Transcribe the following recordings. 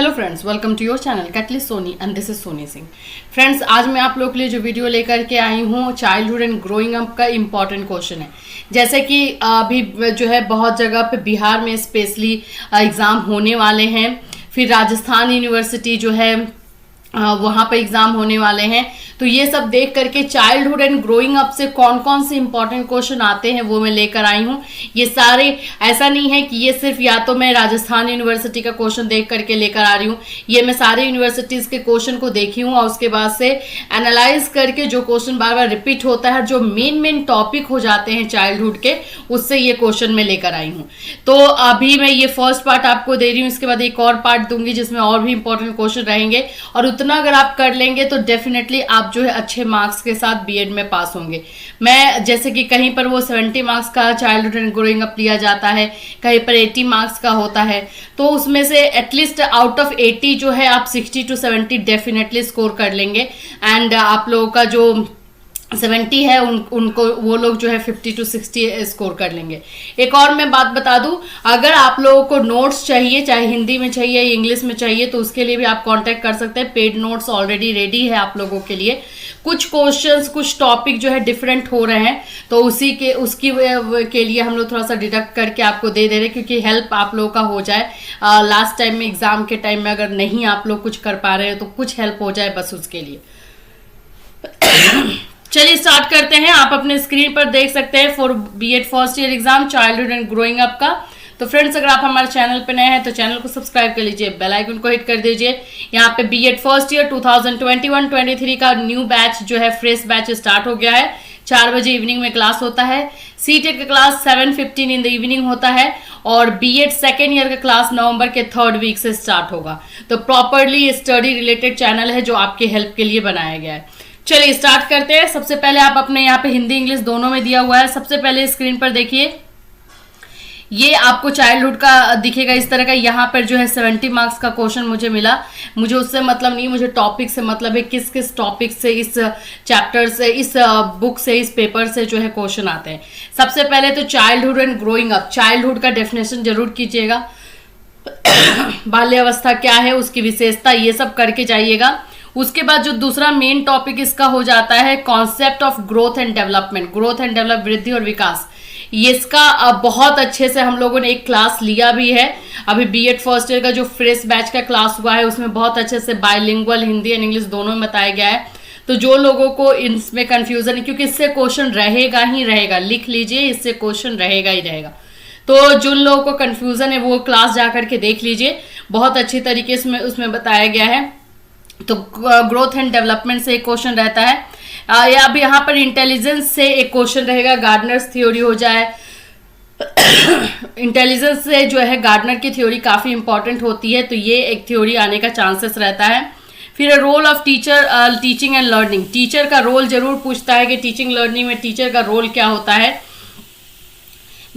Hello friends, welcome to your channel Catalyst Soni and this is Soni Singh. Friends, आज मैं आप लोग के लिए जो वीडियो लेकर के आई हूँ चाइल्डहुड एंड ग्रोइंग अप का इम्पॉर्टेंट क्वेश्चन है। जैसे कि अभी जो है बहुत जगह पे बिहार में स्पेशली एग्ज़ाम होने वाले हैं, फिर राजस्थान यूनिवर्सिटी जो है वहाँ पे एग्जाम होने वाले हैं। तो ये सब देख करके चाइल्डहुड एंड ग्रोइंग अप से कौन कौन से इंपॉर्टेंट क्वेश्चन आते हैं वो मैं लेकर आई हूँ। ये सारे ऐसा नहीं है कि ये सिर्फ या तो मैं राजस्थान यूनिवर्सिटी का क्वेश्चन देख करके लेकर आ रही हूँ, ये मैं सारे यूनिवर्सिटीज़ के क्वेश्चन को देखी हूँ और उसके बाद से एनालाइज करके जो क्वेश्चन बार बार रिपीट होता है, जो मेन टॉपिक हो जाते हैं चाइल्डहुड के, उससे ये क्वेश्चन मैं लेकर आई हूँ। तो अभी मैं ये फर्स्ट पार्ट आपको दे रही हूँ, इसके बाद एक और पार्ट दूंगी जिसमें और भी इंपॉर्टेंट क्वेश्चन रहेंगे और उतना अगर आप कर लेंगे तो डेफिनेटली आप जो है अच्छे मार्क्स के साथ बीएड में पास होंगे। मैं जैसे कि कहीं पर वो 70 मार्क्स का चाइल्डहुड एंड ग्रोइंग अप लिया जाता है, कहीं पर 80 मार्क्स का होता है, तो उसमें से एटलीस्ट आउट ऑफ 80 जो है आप 60 to 70 डेफिनेटली स्कोर कर लेंगे एंड आप लोगों का जो 70 है उनको वो लोग जो है 50 to 60 स्कोर कर लेंगे। एक और मैं बात बता दूं, अगर आप लोगों को नोट्स चाहिए, चाहे हिंदी में चाहिए या इंग्लिश में चाहिए, तो उसके लिए भी आप कांटेक्ट कर सकते हैं। पेड नोट्स ऑलरेडी रेडी है आप लोगों के लिए। कुछ क्वेश्चंस, कुछ टॉपिक जो है डिफरेंट हो रहे हैं, तो उसकी के लिए हम लोग थोड़ा सा डिडक्ट करके आपको दे रहे हैं, क्योंकि हेल्प आप लोगों का हो जाए। लास्ट टाइम में एग्जाम के टाइम में अगर नहीं आप लोग कुछ कर पा रहे हैं तो कुछ हेल्प हो जाए, बस उसके लिए। चलिए स्टार्ट करते हैं। आप अपने स्क्रीन पर देख सकते हैं for B Ed first year exam childhood and growing up का। तो फ्रेंड्स, अगर आप हमारे चैनल पर नए हैं तो चैनल को सब्सक्राइब कर लीजिए, बेल आइकन को हिट कर दीजिए। यहाँ पे बीएड फर्स्ट ईयर 2021-23 का न्यू बैच जो है, फ्रेश बैच स्टार्ट हो गया है। 4 बजे इवनिंग में क्लास होता है। सीटेट का क्लास 7:15 इन द इवनिंग होता है और बीएड सेकेंड ईयर का क्लास नवंबर के 3rd वीक से स्टार्ट होगा। तो प्रॉपरली स्टडी रिलेटेड चैनल है जो आपके हेल्प के लिए बनाया गया है। चलिए स्टार्ट करते हैं। सबसे पहले आप अपने यहाँ पे हिंदी इंग्लिश दोनों में दिया हुआ है। सबसे पहले स्क्रीन पर देखिए, ये आपको चाइल्डहुड का दिखेगा इस तरह का। यहाँ पर जो है 70 मार्क्स का क्वेश्चन मुझे मिला। मुझे उससे मतलब नहीं, मुझे टॉपिक से मतलब है किस किस टॉपिक से, इस चैप्टर से, इस बुक से, इस पेपर से जो है क्वेश्चन आते हैं। सबसे पहले तो childhood and growing up, childhood का डेफिनेशन जरूर कीजिएगा। बाल्यावस्था क्या है, उसकी विशेषता, ये सब करके जाइएगा। उसके बाद जो दूसरा मेन टॉपिक इसका हो जाता है concept of growth and development, growth and develop, वृद्धि और विकास। ये इसका बहुत अच्छे से हम लोगों ने एक क्लास लिया भी है। अभी बीएड फर्स्ट ईयर का जो फ्रेश बैच का क्लास हुआ है उसमें बहुत अच्छे से बाइलिंगुअल हिंदी एंड इंग्लिश दोनों में बताया गया है। तो जो लोगों को इसमें कंफ्यूजन है, क्योंकि इससे क्वेश्चन रहेगा ही रहेगा, लिख लीजिए, इससे क्वेश्चन रहेगा ही रहेगा। तो जिन लोगों को कंफ्यूजन है वो क्लास जा करके देख लीजिए, बहुत अच्छी तरीके से उसमें बताया गया है। तो ग्रोथ एंड डेवलपमेंट से एक क्वेश्चन रहता है, या अब यहाँ पर इंटेलिजेंस से एक क्वेश्चन रहेगा, गार्डनर्स थ्योरी हो जाए। इंटेलिजेंस से जो है गार्डनर की थ्योरी काफ़ी इंपॉर्टेंट होती है, तो ये एक थ्योरी आने का चांसेस रहता है। फिर role of teacher, teaching and learning, teacher का रोल जरूर पूछता है कि टीचिंग लर्निंग में टीचर का रोल क्या होता है।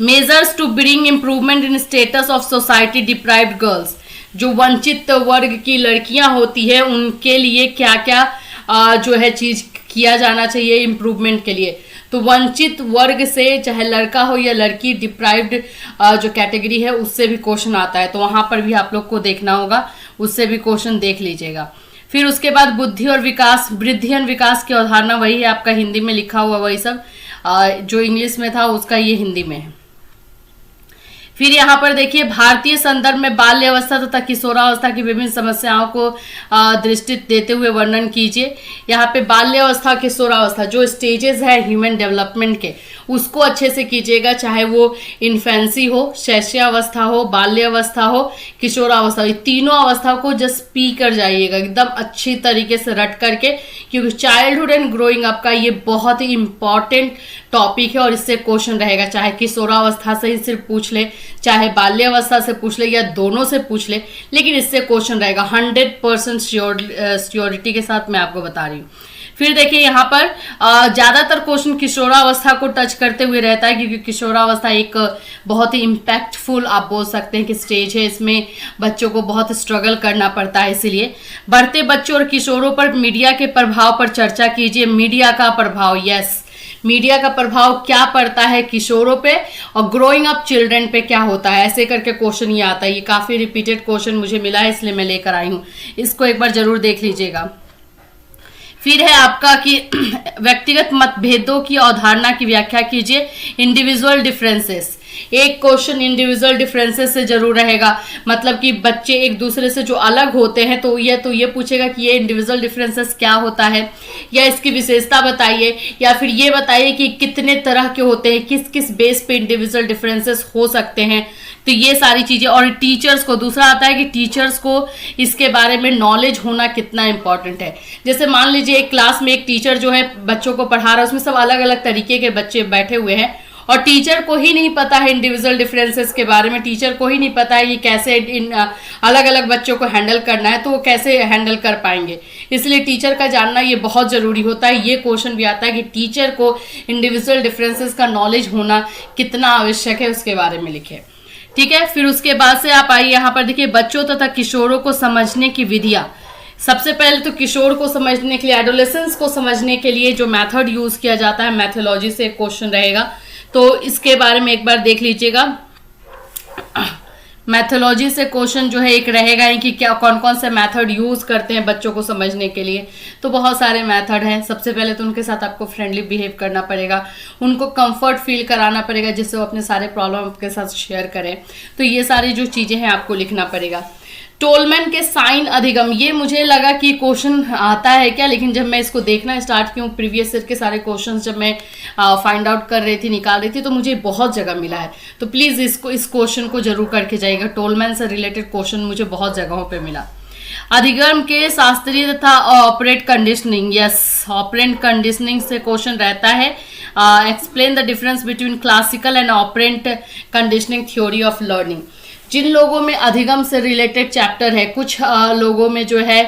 Measures to bring improvement in status of society deprived girls, जो वंचित वर्ग की लड़कियां होती है उनके लिए क्या क्या जो है चीज किया जाना चाहिए इम्प्रूवमेंट के लिए। तो वंचित वर्ग से, चाहे लड़का हो या लड़की, डिप्राइव्ड जो कैटेगरी है उससे भी क्वेश्चन आता है, तो वहां पर भी आप लोग को देखना होगा, उससे भी क्वेश्चन देख लीजिएगा। फिर उसके बाद बुद्धि और विकास, वृद्धि और विकास की अवधारणा वही है, आपका हिंदी में लिखा हुआ वही सब, जो इंग्लिश में था उसका ये हिंदी में है। फिर यहाँ पर देखिए, भारतीय संदर्भ में बाल्यावस्था तथा किशोरावस्था की विभिन्न समस्याओं को दृष्टि देते हुए वर्णन कीजिए। यहाँ पे बाल्यावस्था, किशोरावस्था जो स्टेजेस है ह्यूमन डेवलपमेंट के, उसको अच्छे से कीजिएगा, चाहे वो इन्फेंसी हो, शैशवावस्था हो, बाल्यावस्था हो, किशोरावस्था, ये तीनों अवस्थाओं को जस्ट पी कर जाइएगा एकदम अच्छी तरीके से रट करके, क्योंकि चाइल्डहुड एंड ग्रोइंग अप का ये बहुत ही इंपॉर्टेंट टॉपिक है और इससे क्वेश्चन रहेगा। चाहे किशोरावस्था से ही सिर्फ पूछ ले, चाहे बाल्यावस्था से पूछ ले, या दोनों से पूछ ले, लेकिन इससे क्वेश्चन रहेगा 100% श्योरिटी के साथ, मैं आपको बता रही हूँ। फिर देखिए यहाँ पर ज्यादातर क्वेश्चन किशोरावस्था को टच करते हुए रहता है, क्योंकि किशोरावस्था एक बहुत ही इम्पैक्टफुल आप बोल सकते हैं कि स्टेज है। इसमें बच्चों को बहुत स्ट्रगल करना पड़ता है, इसीलिए बढ़ते बच्चों और किशोरों पर मीडिया के प्रभाव पर चर्चा कीजिए। मीडिया का प्रभाव, यस, मीडिया का प्रभाव क्या पड़ता है किशोरों पे, और ग्रोइंग अप चिल्ड्रन पे क्या होता है, ऐसे करके क्वेश्चन ये आता है। ये काफी रिपीटेड क्वेश्चन मुझे मिला है, इसलिए मैं लेकर आई हूँ, इसको एक बार जरूर देख लीजिएगा। फिर है आपका कि व्यक्तिगत मतभेदों की अवधारणा की व्याख्या कीजिए, इंडिविजुअल डिफरेंसेस। एक क्वेश्चन इंडिविजुअल डिफरेंसेस से जरूर रहेगा, मतलब कि बच्चे एक दूसरे से जो अलग होते हैं तो ये पूछेगा कि ये इंडिविजुअल डिफरेंसेस क्या होता है, या इसकी विशेषता बताइए, या फिर ये बताइए कि कितने तरह के होते हैं, किस किस बेस पे इंडिविजुअल डिफरेंसेस हो सकते हैं। तो ये सारी चीजें, और टीचर्स को दूसरा आता है कि टीचर्स को इसके बारे में नॉलेज होना कितना इंपॉर्टेंट है। जैसे मान लीजिए एक क्लास में एक टीचर जो है बच्चों को पढ़ा रहा है, उसमें सब अलग अलग तरीके के बच्चे बैठे हुए हैं, और टीचर को ही नहीं पता है इंडिविजुअल डिफरेंसेस के बारे में, टीचर को ही नहीं पता है कि कैसे इन अलग अलग बच्चों को हैंडल करना है, तो वो कैसे हैंडल कर पाएंगे। इसलिए टीचर का जानना ये बहुत जरूरी होता है। ये क्वेश्चन भी आता है कि टीचर को इंडिविजुअल डिफरेंसेस का नॉलेज होना कितना आवश्यक है, उसके बारे में लिखे। ठीक है, फिर उसके बाद से आप आइए यहाँ पर देखिए, बच्चों तथा किशोरों को समझने की विधियां। सबसे पहले तो किशोर को समझने के लिए, एडोलेसेंस को समझने के लिए जो मेथड यूज किया जाता है, मैथोलॉजी से एक क्वेश्चन रहेगा, तो इसके बारे में एक बार देख लीजिएगा। मैथोलॉजी से क्वेश्चन जो है एक रहेगा ही कि क्या कौन कौन से मेथड यूज करते हैं बच्चों को समझने के लिए। तो बहुत सारे मेथड हैं। सबसे पहले तो उनके साथ आपको फ्रेंडली बिहेव करना पड़ेगा, उनको कंफर्ट फील कराना पड़ेगा, जिससे वो अपने सारे प्रॉब्लम आपके साथ शेयर करें। तो ये सारी जो चीजें हैं आपको लिखना पड़ेगा। टोलमैन के साइन अधिगम, ये मुझे लगा कि क्वेश्चन आता है क्या, लेकिन जब मैं इसको देखना स्टार्ट की हूँ, प्रीवियस ईयर के सारे क्वेश्चंस जब मैं फाइंड आउट कर रही थी, निकाल रही थी, तो मुझे बहुत जगह मिला है। तो प्लीज़ इस क्वेश्चन को जरूर करके जाइएगा। टोलमैन से रिलेटेड क्वेश्चन मुझे बहुत जगहों पे मिला। अधिगम के शास्त्रीय तथा operant conditioning, yes, operant conditioning से क्वेश्चन रहता है। Explain the difference between classical and operant conditioning theory of learning. जिन लोगों में अधिगम से रिलेटेड चैप्टर है, कुछ लोगों में जो है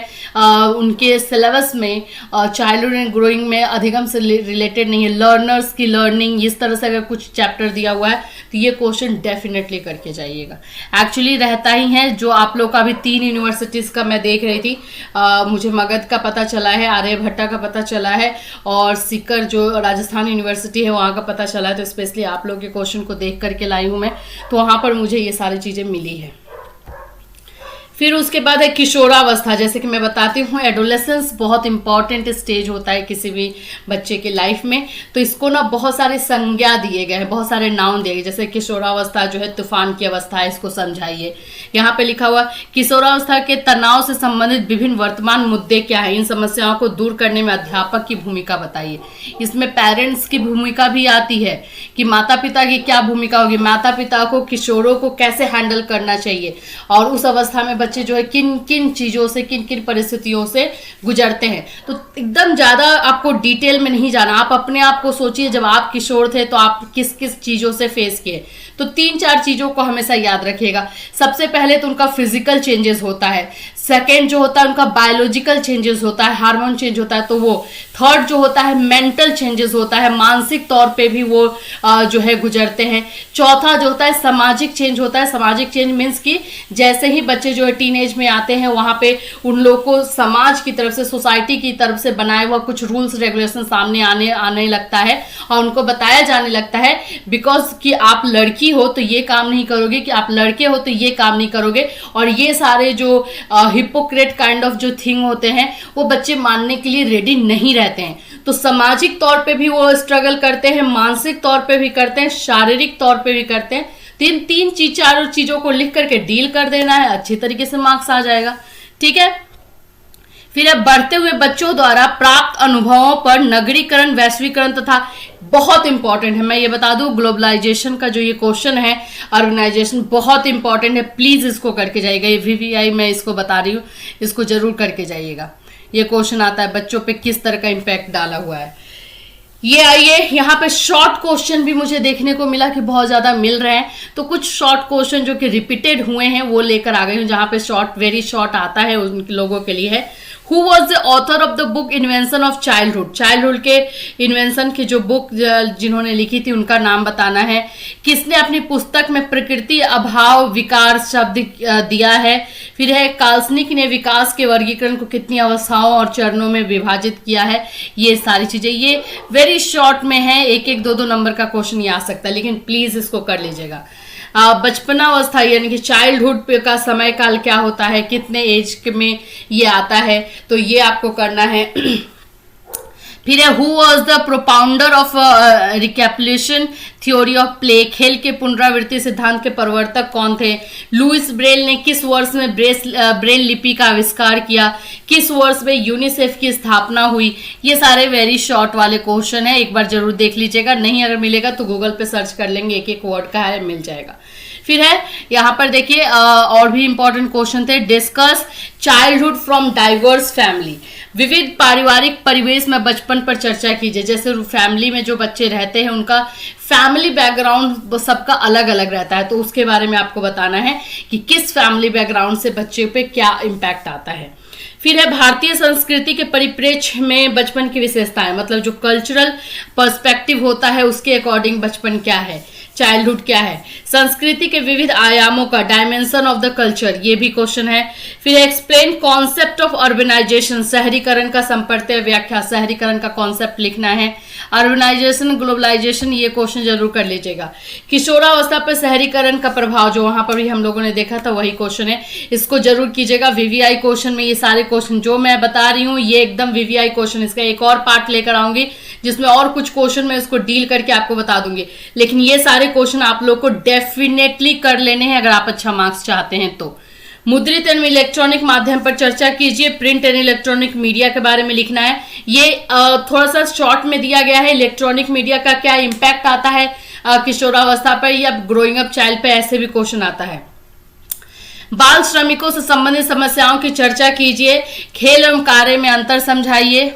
उनके सिलेबस में चाइल्डहुड एंड ग्रोइंग में अधिगम से रिलेटेड नहीं है, लर्नर्स की लर्निंग, इस तरह से अगर कुछ चैप्टर दिया हुआ है तो ये क्वेश्चन डेफिनेटली करके जाइएगा। एक्चुअली रहता ही है, जो आप लोग का अभी 3 यूनिवर्सिटीज का मैं देख रही थी, मुझे मगध का पता चला है, आर्यभट्टा का पता चला है, और सीकर जो राजस्थान यूनिवर्सिटी है वहाँ का पता चला है। तो स्पेशली आप लोग के क्वेश्चन को देख करके लाई हूँ मैं, तो वहाँ पर मुझे ये सारी चीज़ें मिली है। फिर उसके बाद है किशोरावस्था। जैसे कि मैं बताती हूँ, एडोलेसेंस बहुत इंपॉर्टेंट स्टेज होता है किसी भी बच्चे के लाइफ में। तो इसको ना बहुत सारे संज्ञा दिए गए हैं, बहुत सारे नाउन दिए गए। जैसे किशोरावस्था जो है तूफान की अवस्था है, इसको समझाइए। यहाँ पे लिखा हुआ किशोरावस्था के तनाव से संबंधित विभिन्न वर्तमान मुद्दे क्या है, इन समस्याओं को दूर करने में अध्यापक की भूमिका बताइए। इसमें पेरेंट्स की भूमिका भी आती है कि माता पिता की क्या भूमिका होगी, माता पिता को किशोरों को कैसे हैंडल करना चाहिए, और उस अवस्था में बच्चे जो है किन किन चीजों से, किन किन परिस्थितियों से गुजरते हैं। तो एकदम ज्यादा आपको डिटेल में नहीं जाना, आप अपने आप को सोचिए जब आप किशोर थे तो आप किस किस चीजों से फेस किए। तो 3-4 चीजों को हमेशा याद रखिएगा। सबसे पहले तो उनका फिजिकल चेंजेस होता है, सेकेंड जो होता है उनका बायोलॉजिकल चेंजेस होता है, हार्मोन चेंज होता है, तो वो थर्ड जो होता है मेंटल चेंजेस होता है, मानसिक तौर पे भी वो जो है गुजरते हैं। चौथा जो होता है सामाजिक चेंज होता है। सामाजिक चेंज मीन्स कि जैसे ही बच्चे जो है टीनेज में आते हैं, वहां पे उन लोग को समाज की तरफ से, सोसाइटी की तरफ से बनाया हुआ कुछ रूल्स रेगुलेशन सामने आने लगता है, और उनको बताया जाने लगता है बिकॉज कि आप लड़की हो तो ये काम नहीं करोगे, कि आप लड़के हो तो ये काम नहीं करोगे। और ये सारे जो हिपोक्रेट काइंड ऑफ जो थिंग होते हैं वो बच्चे मानने के लिए रेडी नहीं रहते हैं। तो सामाजिक तौर पे भी वो स्ट्रगल करते हैं, मानसिक तौर पे भी करते हैं, शारीरिक तौर पे भी करते हैं। चारों चीजों को लिख करके डील कर देना है, अच्छी तरीके से मार्क्स आ जाएगा। ठीक है, फिर अब बढ़ते हुए बच्चों द्वारा प्राप्त अनुभवों पर नगरीकरण, वैश्वीकरण तथा बहुत इंपॉर्टेंट है, मैं ये बता दूं, ग्लोबलाइजेशन का जो ये क्वेश्चन है, अर्बनाइजेशन बहुत इंपॉर्टेंट है। प्लीज इसको करके जाइएगा। ये VVI मैं इसको बता रही हूँ, इसको जरूर करके जाइएगा। ये क्वेश्चन आता है बच्चों पे किस तरह का इम्पैक्ट डाला हुआ है। ये आइए, यहाँ पे शॉर्ट क्वेश्चन भी मुझे देखने को मिला कि बहुत ज्यादा मिल रहे हैं। तो कुछ शॉर्ट क्वेश्चन जो कि रिपीटेड हुए हैं वो लेकर आ गई हूँ, जहाँ पे शॉर्ट, वेरी शॉर्ट आता है उन लोगों के लिए है। Who was the author of the book invention of childhood, childhood के इन्वेंशन की जो बुक जिन्होंने लिखी थी उनका नाम बताना है। किसने अपनी पुस्तक में प्रकृति अभाव विकार शब्द दिया है। फिर है काल्सनिक ने विकास के वर्गीकरण को कितनी अवस्थाओं और चरणों में विभाजित किया है। ये सारी चीजें ये वेरी शॉर्ट में है, एक एक दो दो नंबर का क्वेश्चन ये आ सकता है, लेकिन प्लीज इसको कर लीजिएगा। बचपनावस्था यानी कि चाइल्डहुड का समय काल क्या होता है, कितने एज में ये आता है, तो ये आपको करना है। फिर है who was the propounder of recapitulation theory of play, खेल के पुनरावृत्ति सिद्धांत के प्रवर्तक कौन थे। लुइस ब्रेल ने किस वर्ष में ब्रेल लिपि का आविष्कार किया। किस वर्ष में यूनिसेफ की स्थापना हुई। ये सारे वेरी शॉर्ट वाले क्वेश्चन है, एक बार जरूर देख लीजिएगा, नहीं अगर मिलेगा तो गूगल पे सर्च कर लेंगे, एक एक वर्ड का है मिल जाएगा। फिर है यहाँ पर देखिए और भी इंपॉर्टेंट क्वेश्चन थे। Discuss childhood from diverse family, विविध पारिवारिक परिवेश में बचपन पर चर्चा कीजिए। जैसे फैमिली में जो बच्चे रहते हैं उनका फैमिली बैकग्राउंड सबका अलग अलग रहता है, तो उसके बारे में आपको बताना है कि किस फैमिली बैकग्राउंड से बच्चे पे क्या इम्पैक्ट आता है। फिर है भारतीय संस्कृति के परिप्रेक्ष्य में बचपन की विशेषताएं, मतलब जो कल्चरल पर्सपेक्टिव होता है उसके अकॉर्डिंग बचपन क्या है, चाइल्डहुड क्या है। संस्कृति के विविध आयामों का, डायमेंशन ऑफ द कल्चर, ये भी क्वेश्चन है। फिर एक्सप्लेन कॉन्सेप्ट ऑफ अर्बनाइजेशन, शहरीकरण का संपर्क व्याख्या, शहरीकरण का कॉन्सेप्ट लिखना है। अर्बनाइजेशन ग्लोबलाइजेशन, ये क्वेश्चन जरूर कर लीजिएगा। किशोरावस्था पर शहरीकरण का प्रभाव, जो वहां पर भी हम लोगों ने देखा था वही क्वेश्चन है, इसको जरूर कीजिएगा। वीवीआई क्वेश्चन में ये सारे क्वेश्चन जो मैं बता रही हूँ ये एकदम वीवीआई क्वेश्चन, इसका एक और पार्ट लेकर आऊंगी जिसमें और कुछ क्वेश्चन मैं इसको डील करके आपको बता दूंगी, लेकिन ये सारे क्वेश्चन आप लोग को डेफिनेटली कर लेने हैं अगर आप अच्छा मार्क्स चाहते हैं तो। मुद्रित एवं इलेक्ट्रॉनिक माध्यम पर चर्चा कीजिए, प्रिंट एंड इलेक्ट्रॉनिक मीडिया के बारे में लिखना है। ये थोड़ा सा शॉर्ट में दिया गया है, इलेक्ट्रॉनिक मीडिया का क्या इम्पैक्ट आता है किशोरावस्था पर या ग्रोइंग अप चाइल्ड पे, ऐसे भी क्वेश्चन आता है। बाल श्रमिकों से संबंधित समस्याओं की चर्चा कीजिए, खेल एवं कार्य में अंतर समझाइए।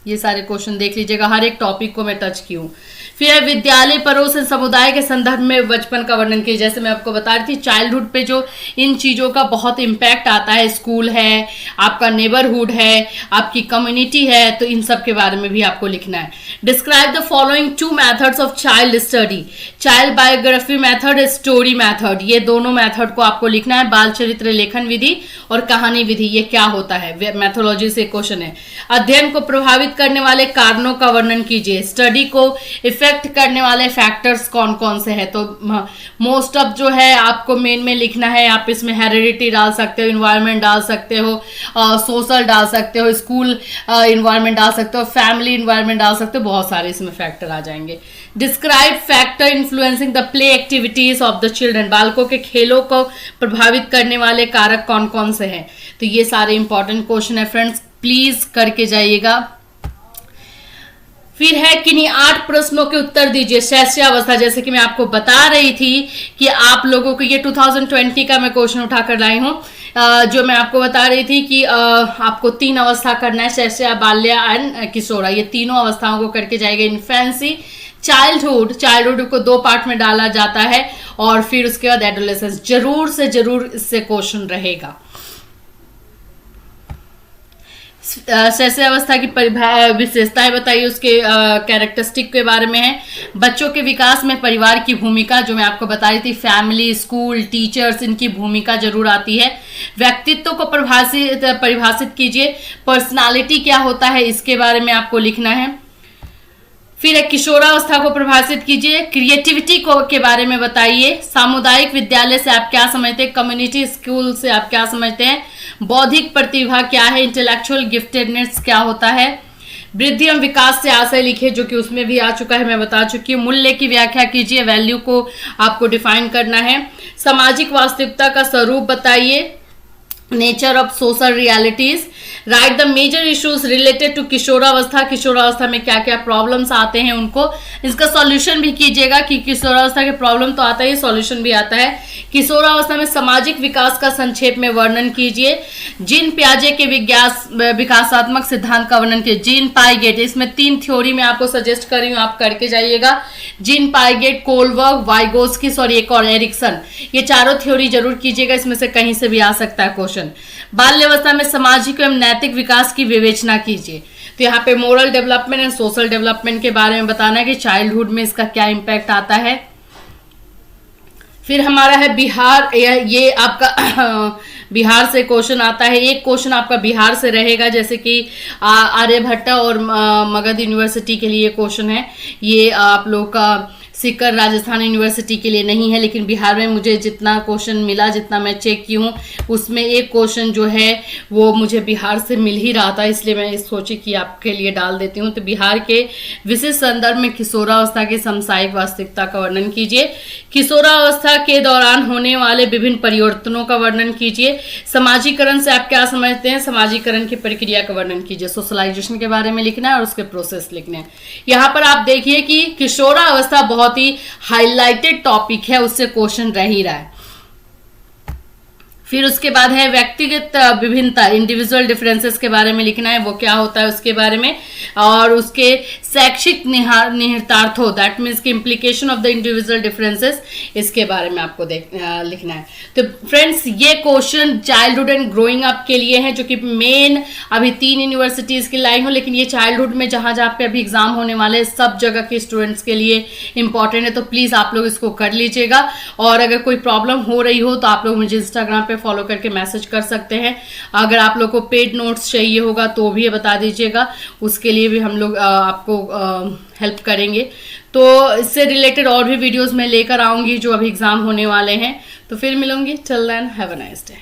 ये सारे क्वेश्चन देख लीजिएगा, हर एक टॉपिक को मैं टच की हूँ। फिर विद्यालय पड़ोस समुदाय के संदर्भ में बचपन का वर्णन कीजिए। जैसे मैं आपको बता रही थी चाइल्डहुड पे जो इन चीज़ों का बहुत इम्पैक्ट आता है, स्कूल है, आपका नेबरहुड है, आपकी कम्युनिटी है, तो इन सब के बारे में भी आपको लिखना है। Describe the following two methods of child study, child biography method, story method, ये दोनों मेथड को आपको लिखना है। बाल चरित्र लेखन विधि और कहानी विधि, ये क्या होता है, मैथोलॉजी से क्वेश्चन है। अध्ययन को प्रभावित करने वाले कारणों का वर्णन कीजिए, स्टडी को इफेक्ट करने वाले फैक्टर्स कौन कौन से हैं। तो मोस्ट ऑफ जो है आपको मेन में लिखना है, आप इसमें हेरिडिटी डाल सकते हो, इन्वायरमेंट डाल सकते हो, सोशल डाल सकते हो, स्कूल इन्वायरमेंट डाल सकते हो, फैमिली इन्वायरमेंट डाल सकते हो, बहुत सारे इसमें फैक्टर आ जाएंगे। Describe factor influencing the play activities of the children, बालकों के खेलों को प्रभावित करने वाले कारक कौन कौन से हैं। तो ये सारे इंपॉर्टेंट क्वेश्चन है फ्रेंड्स, प्लीज करके जाइएगा। फिर है किन्हीं 8 प्रश्नों के उत्तर दीजिए। शैशवावस्था, जैसे कि मैं आपको बता रही थी कि आप लोगों को ये 2020 का मैं क्वेश्चन उठाकर लाई हूँ, जो मैं आपको बता रही थी कि आपको 3 अवस्था करना है, शैशव, बाल्य एंड किशोरा, ये तीनों अवस्थाओं को करके जाएगा। इन्फेंसी, चाइल्डहुड को 2 पार्ट में डाला जाता है और फिर उसके बाद एडोलेसेंस। जरूर से जरूर इससे क्वेश्चन रहेगा। शैशवावस्था की विशेषताएं बताइए, उसके कैरेक्टरिस्टिक के बारे में है। बच्चों के विकास में परिवार की भूमिका, जो मैं आपको बता रही थी, फैमिली, स्कूल, टीचर्स, इनकी भूमिका जरूर आती है। व्यक्तित्व को परिभाषित कीजिए। पर्सनालिटी क्या होता है, इसके बारे में आपको लिखना है। फिर एक किशोरावस्था को परिभाषित कीजिए। क्रिएटिविटी को के बारे में बताइए। सामुदायिक विद्यालय से आप क्या समझते हैं, कम्युनिटी स्कूल से आप क्या समझते हैं। बौद्धिक प्रतिभा क्या है, इंटेलेक्चुअल गिफ्टेडनेस क्या होता है। वृद्धि एवं विकास से आशय लिखिए, जो कि उसमें भी आ चुका है, मैं बता चुकी हूँ। मूल्य की व्याख्या कीजिए, वैल्यू को आपको डिफाइन करना है। सामाजिक वास्तविकता का स्वरूप बताइए। Nature of social realities. Write the major issues related to किशोरावस्था, किशोरावस्था में क्या क्या प्रॉब्लम्स आते हैं उनको, इसका सॉल्यूशन भी कीजिएगा कि किशोरावस्था के प्रॉब्लम तो आता है, सॉल्यूशन भी आता है किशोरावस्था में सामाजिक विकास का संक्षेप में वर्णन कीजिए। जीन पियाजे के विकासात्मक सिद्धांत का वर्णन कीजिए। जीन पाइगेट, इसमें 3 थ्योरी मैं आपको सजेस्ट कर रही हूँ, आप करके जाइएगा। जीन पाइगेट, कोलबर्ग, वाइगोस्किस और एक और एरिक्सन, ये चारों थ्योरी जरूर कीजिएगा, इसमें से कहीं से भी आ सकता है क्वेश्चन। बाल्यावस्था में सामाजिक एवं नैतिक विकास की विवेचना कीजिए। तो यहाँ पे moral development and social development के बारे में बताना है कि चाइल्डहुड में इसका क्या इम्पैक्ट आता है। फिर हमारा है बिहार, ये आपका बिहार से क्वेश्चन आता है। एक क्वेश्चन आपका बिहार से रहेगा, जैसे कि आर्यभट्ट और मगध यूनिवर्सिटी के लिए क्वेश्चन है। ये आप लोग का सीकर राजस्थान यूनिवर्सिटी के लिए नहीं है, लेकिन बिहार में मुझे जितना क्वेश्चन मिला, जितना मैं चेक की हूँ, उसमें एक क्वेश्चन जो है वो मुझे बिहार से मिल ही रहा था, इसलिए मैं सोची कि आपके लिए डाल देती हूँ। तो बिहार के विशेष संदर्भ में किशोरावस्था की समसामयिक वास्तविकता का वर्णन कीजिए। किशोरावस्था के दौरान होने वाले विभिन्न परिवर्तनों का वर्णन कीजिए। समाजीकरण से आप क्या समझते हैं, समाजीकरण की प्रक्रिया का वर्णन कीजिए। सोशलाइजेशन के बारे में लिखना है और उसके प्रोसेस लिखने हैं। यहाँ पर आप देखिए कि किशोरावस्था बहुत ही हाईलाइटेड टॉपिक है, उससे क्वेश्चन रह ही रहा है। फिर उसके बाद है व्यक्तिगत विभिन्नता, इंडिविजुअल डिफरेंसेस के बारे में लिखना है, वो क्या होता है उसके बारे में, और उसके शैक्षिक निहितार्थ हो, दैट मीन्स की implication of the individual differences, इसके बारे में आपको लिखना है। तो फ्रेंड्स, ये question childhood and growing up के लिए है, जो कि मेन अभी 3 यूनिवर्सिटीज की लाइन हो, लेकिन ये चाइल्डहुड में जहां जहां पे अभी एग्जाम होने वाले सब जगह के स्टूडेंट्स के लिए इंपॉर्टेंट है। तो प्लीज आप लोग इसको कर लीजिएगा, और अगर कोई प्रॉब्लम हो रही हो तो आप लोग मुझे इंस्टाग्राम पे फॉलो करके मैसेज कर सकते हैं। अगर आप लोग को पेड नोट्स चाहिए होगा तो भी बता दीजिएगा, उसके लिए भी हम लोग आपको हेल्प करेंगे। तो इससे रिलेटेड और भी वीडियोस मैं लेकर आऊंगी जो अभी एग्जाम होने वाले हैं। तो फिर मिलूंगी, till then have a nice day.